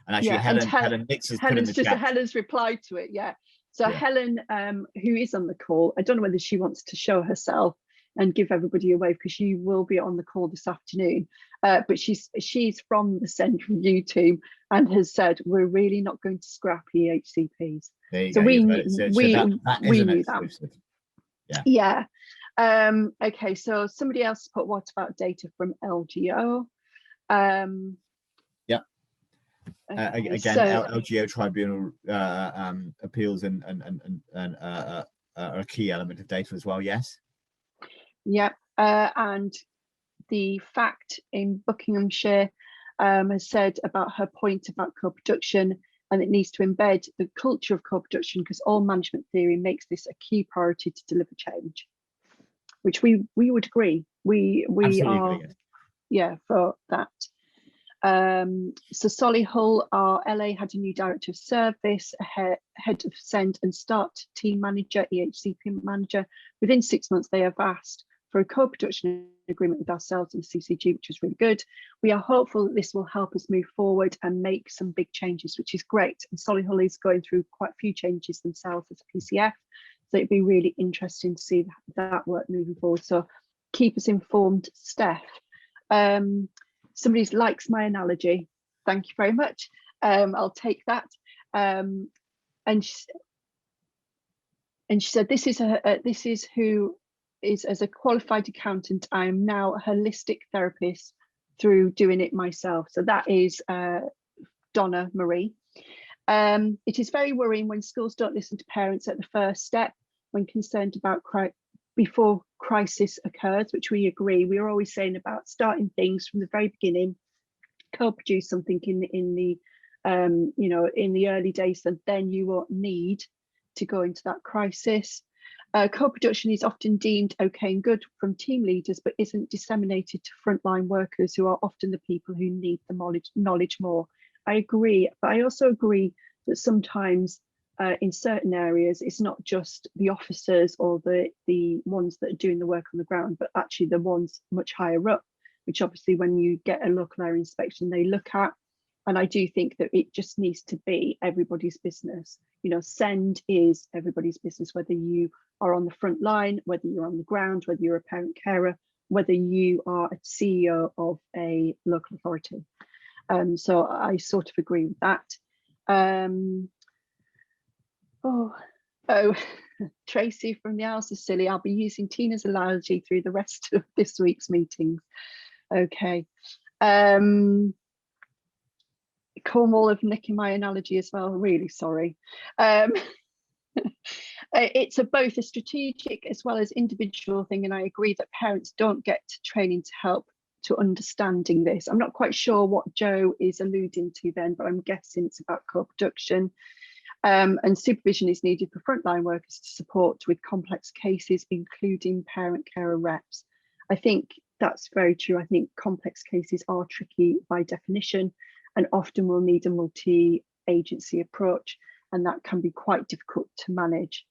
And actually, Helen Nix has put in the chat. Helen's replied to it. Yeah. So Helen, who is on the call, I don't know whether she wants to show herself and give everybody a wave, because she will be on the call this afternoon. But she's from the Send review team and has said we're really not going to scrap EHCPs. So we knew that. Yeah. Okay. So somebody else put, what about data from LGO? Again, so, LGO tribunal appeals and are a key element of data as well. Yes. Yeah, and the fact in Buckinghamshire has said about her point about co-production, and it needs to embed the culture of co-production because all management theory makes this a key priority to deliver change, which we would agree. We are agree, yes. For that. So Solihull, our LA had a new director of service, a head of Send and Start team manager, EHCP manager. Within 6 months, they have asked for a co-production agreement with ourselves and CCG, which is really good. We are hopeful that this will help us move forward and make some big changes, which is great. And Solihull is going through quite a few changes themselves as a PCF. So it'd be really interesting to see that work moving forward. So keep us informed, Steph. Somebody likes my analogy. Thank you very much. I'll take that. And she said, this is who is, as a qualified accountant, I am now a holistic therapist through doing it myself. So that is Donna Marie. It is very worrying when schools don't listen to parents at the first step when concerned about before crisis occurs, which we agree. We are always saying about starting things from the very beginning co-produce something in the you know, in the early days, and then you won't need to go into that crisis. Co-production is often deemed okay and good from team leaders, but isn't disseminated to frontline workers, who are often the people who need the knowledge more. I agree, but I also agree that sometimes in certain areas, it's not just the officers or the ones that are doing the work on the ground, but actually the ones much higher up, which obviously when you get a local area inspection, they look at. And I do think that it just needs to be everybody's business. You know, Scnd is everybody's business, whether you are on the front line, whether you're on the ground, whether you're a parent carer, whether you are a CEO of a local authority. So I sort of agree with that. Oh, Tracy from the Isles of Scilly, I'll be using Tina's analogy through the rest of this week's meetings. Okay. Cornwall have nicking my analogy as well, really sorry. It's both a strategic as well as individual thing, and I agree that parents don't get training to help to understanding this. I'm not quite sure what Joe is alluding to then, but I'm guessing it's about co-production. And supervision is needed for frontline workers to support with complex cases, including parent carer reps. I think that's very true. I think complex cases are tricky by definition, and often will need a multi-agency approach, and that can be quite difficult to manage.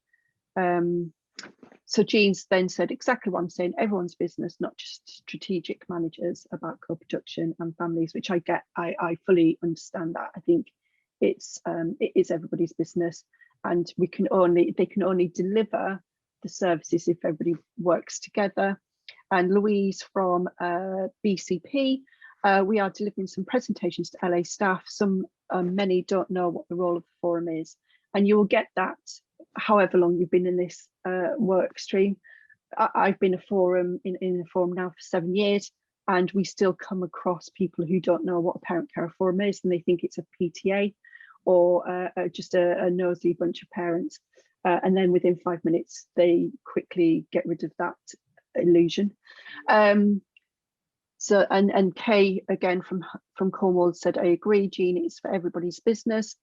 So Jean's then said exactly what I'm saying, everyone's business, not just strategic managers, about co-production and families, which I get, I fully understand that. I think it is everybody's business, and they can only deliver the services if everybody works together. And Louise from BCP, we are delivering some presentations to LA staff. Many don't know what the role of the forum is, and you will get that however long you've been in this work stream. I've been in a forum now for 7 years, and we still come across people who don't know what a parent carer forum is, and they think it's a PTA or just a nosy bunch of parents. And then within 5 minutes, they quickly get rid of that illusion. So and Kay again from Cornwall said, I agree, Jean, it's for everybody's business.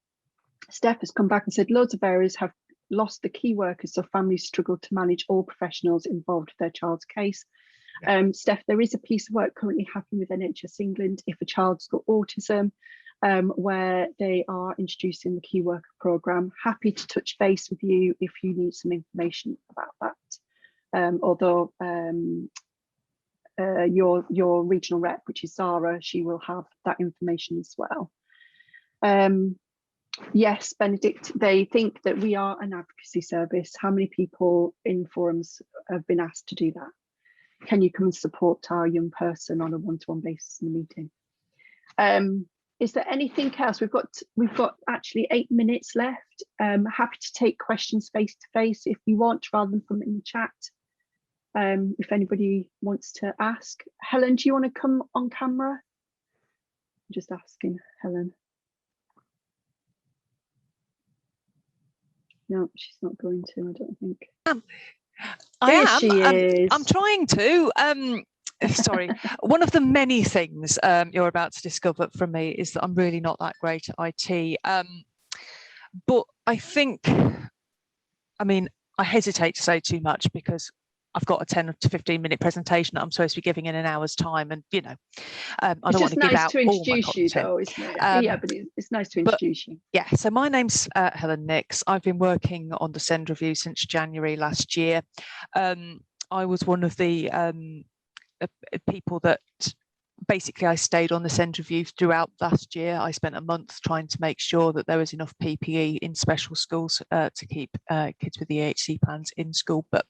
Steph has come back and said loads of areas have lost the key workers, so families struggle to manage all professionals involved with their child's case. Steph, there is a piece of work currently happening with NHS England if a child's got autism, where they are introducing the key worker programme. Happy to touch base with you if you need some information about that. Although your regional rep, which is Zara, she will have that information as well. Yes, Benedict, they think that we are an advocacy service. How many people in forums have been asked to do that? Can you come and support our young person on a one-to-one basis in the meeting? Is there anything else? We've got actually 8 minutes left. Happy to take questions face to face if you want, rather than put them in the chat. If anybody wants to ask. Helen, do you want to come on camera? I'm just asking Helen. No, she's not going to, I don't think. I'm trying to. Sorry, one of the many things you're about to discover from me is that I'm really not that great at IT. But I think, I mean, I hesitate to say too much because I've got a 10 to 15 minute presentation that I'm supposed to be giving in an hour's time, and you know, I don't want to give out all my content. It's just nice to introduce you, though, isn't it? Yeah, but it's nice to introduce you. Yeah, so my name's Helen Nix. I've been working on the Scnd review since January last year. I was one of the people that basically I stayed on the Scnd review throughout last year. I spent a month trying to make sure that there was enough PPE in special schools to keep kids with EHC plans in school, but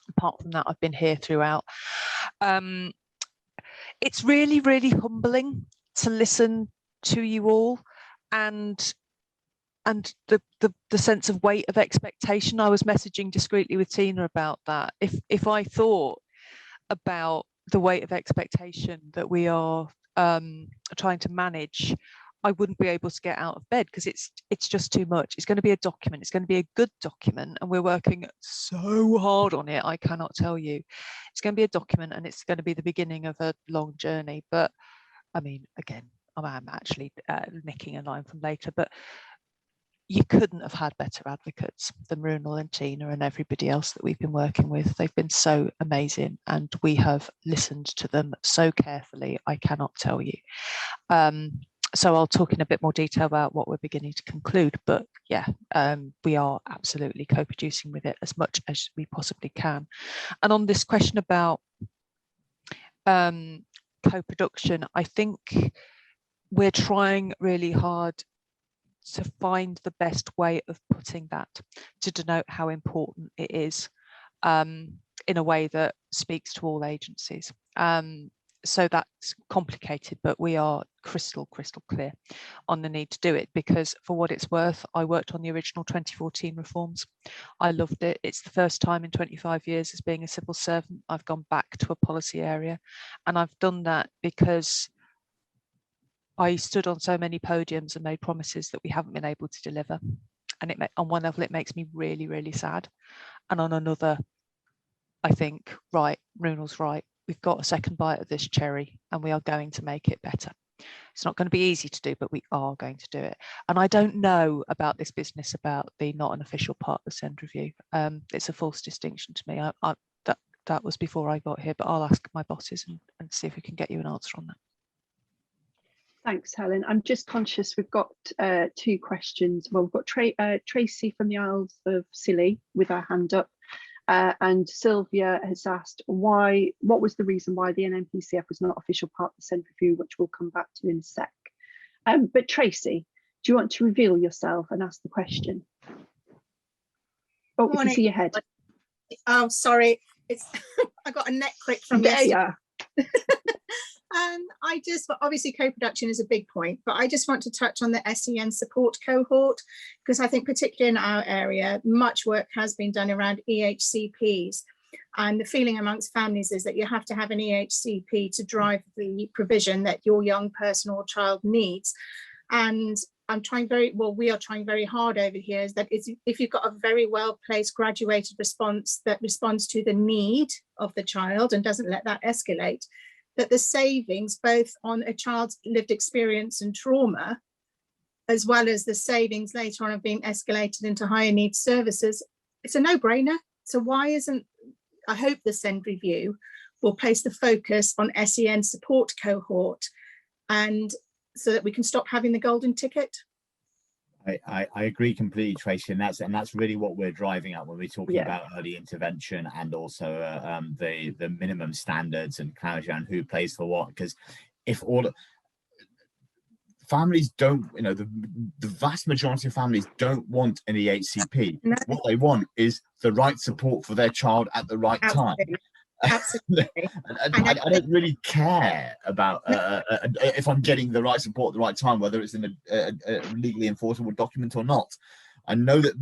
apart from that, I've been here throughout. It's really, really humbling to listen to you all, and the sense of weight of expectation. I was messaging discreetly with Tina about that. If I thought about the weight of expectation that we are trying to manage, I wouldn't be able to get out of bed, because it's just too much. It's going to be a document. It's going to be a good document, and we're working so hard on it. I cannot tell you. It's going to be a document, and it's going to be the beginning of a long journey. But I mean, again, I'm actually nicking a line from later, but you couldn't have had better advocates than Mrunal and Tina and everybody else that we've been working with. They've been so amazing, and we have listened to them so carefully, I cannot tell you. So I'll talk in a bit more detail about what we're beginning to conclude, but yeah, we are absolutely co-producing with it as much as we possibly can. And on this question about co-production, I think we're trying really hard to find the best way of putting that to denote how important it is, in a way that speaks to all agencies. So that's complicated, but we are crystal clear on the need to do it, because for what it's worth, I worked on the original 2014 reforms. I loved it. It's the first time in 25 years as being a civil servant I've gone back to a policy area, and I've done that because I stood on so many podiums and made promises that we haven't been able to deliver. And on one level, it makes me really sad. And on another, I think, right, Mrunal's right. We've got a second bite of this cherry and we are going to make it better. It's not going to be easy to do, but we are going to do it. And I don't know about this business about the not an official part of the Send review. It's a false distinction to me. That was before I got here, but I'll ask my bosses and see if we can get you an answer on that. Thanks, Helen. I'm just conscious we've got 2 questions. Well, we've got Tracy from the Isles of Scilly with her hand up, and Sylvia has asked what was the reason why the NNPCF was not official part of the Send review, which we'll come back to in a sec. But Tracy, do you want to reveal yourself and ask the question? Oh, we can see your head. Oh, sorry, it's I got a neck crick from yesterday. Yeah. I just, obviously co-production is a big point, but I just want to touch on the Sen Support Cohort, because I think particularly in our area, much work has been done around EHCPs. And the feeling amongst families is that you have to have an EHCP to drive the provision that your young person or child needs. And we are trying very hard over here, is that if you've got a very well-placed graduated response that responds to the need of the child and doesn't let that escalate, that the savings both on a child's lived experience and trauma, as well as the savings later on of being escalated into higher needs services, it's a no-brainer. So why isn't, I hope the Send review will place the focus on Sen Support Cohort, and so that we can stop having the golden ticket. I agree completely, Tracy, and that's really what we're driving at when we're talking about early intervention, and also the minimum standards and clarity on who pays for what. Because if all families don't, the vast majority of families don't want an EHCP. No. What they want is the right support for their child at the right time. Absolutely. I don't really care about if I'm getting the right support at the right time, whether it's in a legally enforceable document or not. I know that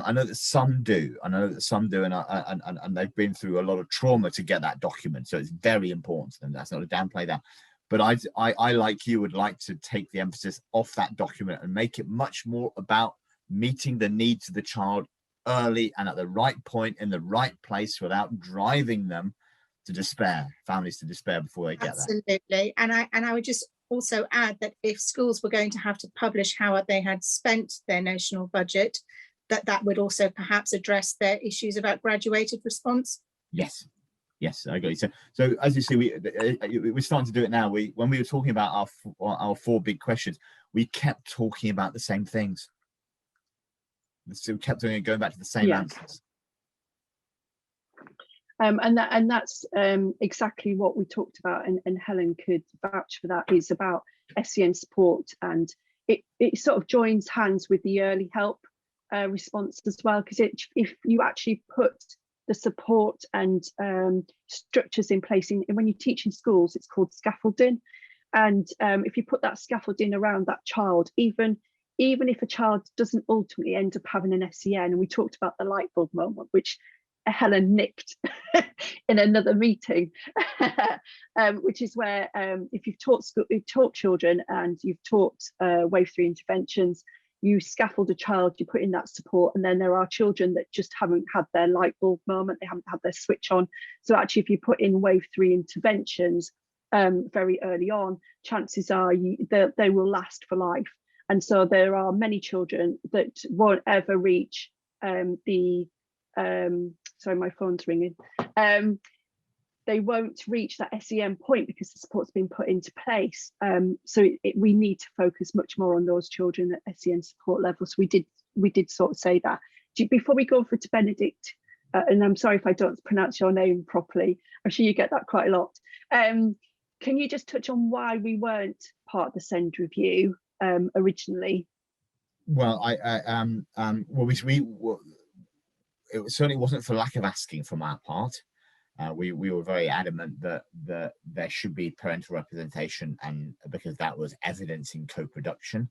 I know that some do, and they've been through a lot of trauma to get that document, so it's very important to them. That's not to downplay that, but I like you would like to take the emphasis off that document and make it much more about meeting the needs of the child early and at the right point in the right place, without driving them to despair, families to despair before they get there. Absolutely. And I would just also add that if schools were going to have to publish how they had spent their national budget, that would also perhaps address their issues about graduated response. Yes, I agree. So as you see, we're starting to do it now. When we were talking about our 4 big questions, we kept talking about the same things. So we kept going back to the same answers. And that's exactly what we talked about, and Helen could vouch for that, is about SEN support, and it sort of joins hands with the early help response as well, because if you actually put the support and structures in place, when you teach in schools, it's called scaffolding, and if you put that scaffolding around that child, even if a child doesn't ultimately end up having an SEN, and we talked about the light bulb moment, which Helen nicked in another meeting, which is where if you've taught children and you've taught wave 3 interventions, you scaffold a child, you put in that support, and then there are children that just haven't had their light bulb moment, they haven't had their switch on. So actually, if you put in wave 3 interventions, very early on, chances are they will last for life. And so there are many children that won't ever reach sorry, my phone's ringing. They won't reach that SEN point because the support's been put into place. So we need to focus much more on those children at SEN support levels. We did sort of say that. Before we go to Benedict, and I'm sorry if I don't pronounce your name properly, I'm sure you get that quite a lot. Can you just touch on why we weren't part of the Send review originally? Well, it certainly wasn't for lack of asking from our part. We were very adamant that there should be parental representation, and because that was evidence in co-production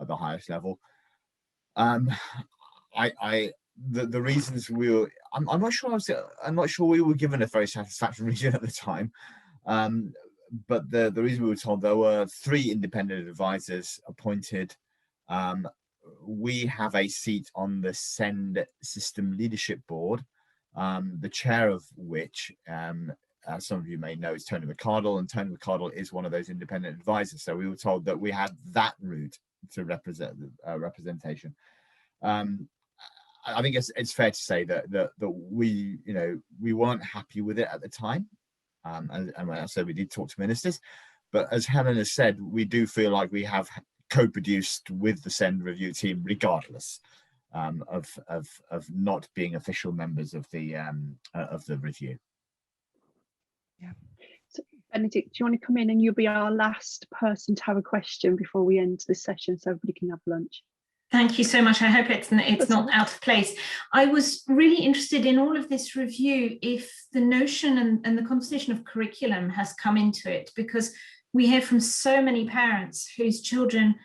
at the highest level. The reasons I'm not sure we were given a very satisfactory reason at the time. But the reason we were told, there were 3 independent advisors appointed. We have a seat on the Send System Leadership Board, the chair of which, as some of you may know, is Tony McCardle, and Tony McCardle is one of those independent advisors. So we were told that we had that route to representation. I think it's fair to say that we weren't happy with it at the time. And when I said, we did talk to ministers, but as Helen has said, we do feel like we have co-produced with the Send review team, regardless of not being official members of the review. Yeah. So Benedict, do you want to come in, and you'll be our last person to have a question before we end this session, so everybody can have lunch. Thank you so much. I hope it's not out of place. I was really interested in all of this review if the notion and the conversation of curriculum has come into it, because we hear from so many parents whose children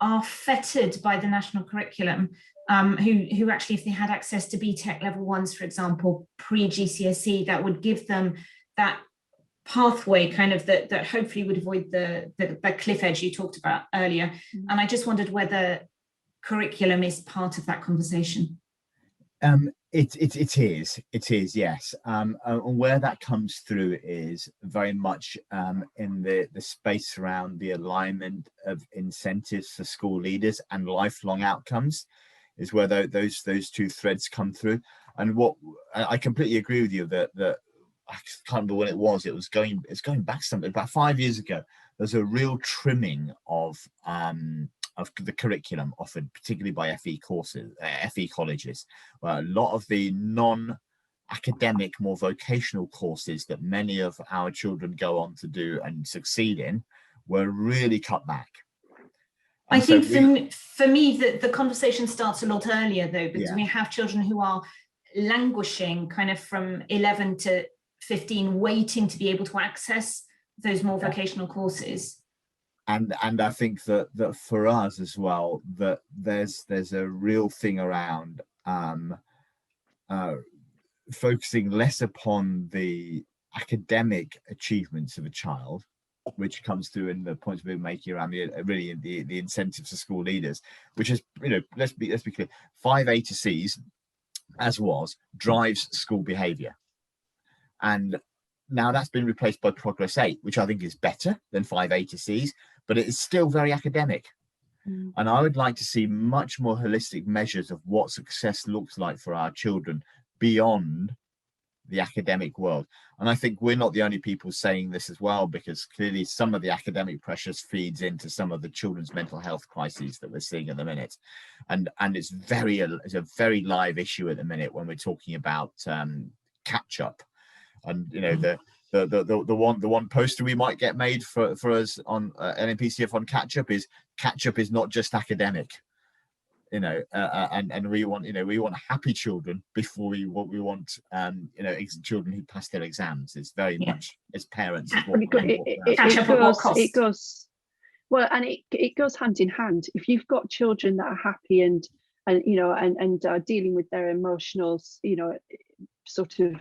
are fettered by the national curriculum, who actually, if they had access to BTEC level 1s, for example, pre-GCSE, that would give them that pathway kind of that hopefully would avoid the cliff edge you talked about earlier. Mm-hmm. And I just wondered whether curriculum is part of that conversation. It is, yes. And where that comes through is very much in the space around the alignment of incentives for school leaders and lifelong outcomes, is where those 2 threads come through. And what I completely agree with you that I can't remember when it was. It's going back something about 5 years ago. There's a real trimming of the curriculum offered, particularly by FE colleges, where a lot of the non-academic, more vocational courses that many of our children go on to do and succeed in were really cut back. And I think for me, the conversation starts a lot earlier, though, because we have children who are languishing kind of from 11 to 15, waiting to be able to access those more vocational courses. And I think that for us as well, that there's a real thing around focusing less upon the academic achievements of a child, which comes through in the points we're making around the incentives for school leaders, which is, let's be clear, 5 A to C's, as drives school behaviour. And now that's been replaced by Progress 8, which I think is better than 5 A to C's, but it is still very academic. And I would like to see much more holistic measures of what success looks like for our children beyond the academic world. And I think we're not the only people saying this as well, because clearly some of the academic pressures feeds into some of the children's mental health crises that we're seeing at the minute. And it's a very live issue at the minute when we're talking about catch up. And the one poster we might get made for us on NNPCF on catch up is not just academic, and we want happy children before we want children who pass their exams. It's very much as parents. It goes well, and it goes hand in hand. If you've got children that are happy and are dealing with their emotional, sort of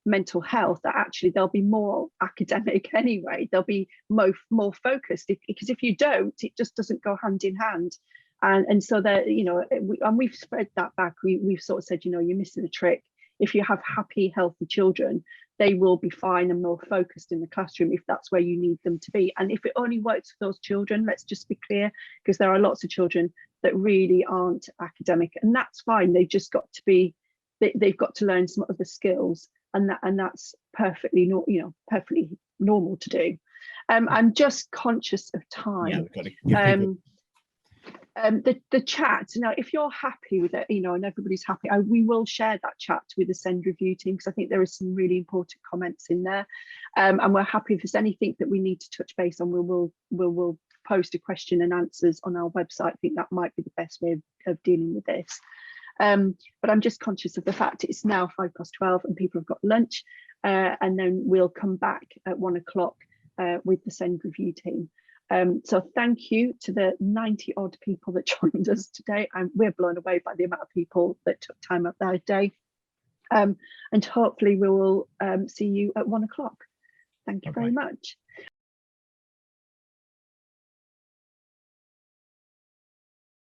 mental health, that actually they'll be more academic anyway. They'll be more focused, because if you don't, it just doesn't go hand in hand. And so that, and we've spread that back. We've sort of said, you're missing a trick. if you have happy, healthy children, they will be fine and more focused in the classroom if that's where you need them to be. And if it only works for those children, let's just be clear, because there are lots of children that really aren't academic, and that's fine. They've just got to be, they've got to learn some other skills, and that's perfectly perfectly normal to do. I'm just conscious of time. Yeah, we've got to give people... The chat, now if you're happy with it, and everybody's happy, we will share that chat with the Send review team, because I think there is some really important comments in there, and we're happy if there's anything that we need to touch base on, we'll post a question and answers on our website. I think that might be the best way of dealing with this. But I'm just conscious of the fact it's now 12:05 and people have got lunch, and then we'll come back at 1 o'clock with the Send review team. So thank you to the 90 odd people that joined us today, and we're blown away by the amount of people that took time out their day, and hopefully we will see you at 1 o'clock. Thank you very much.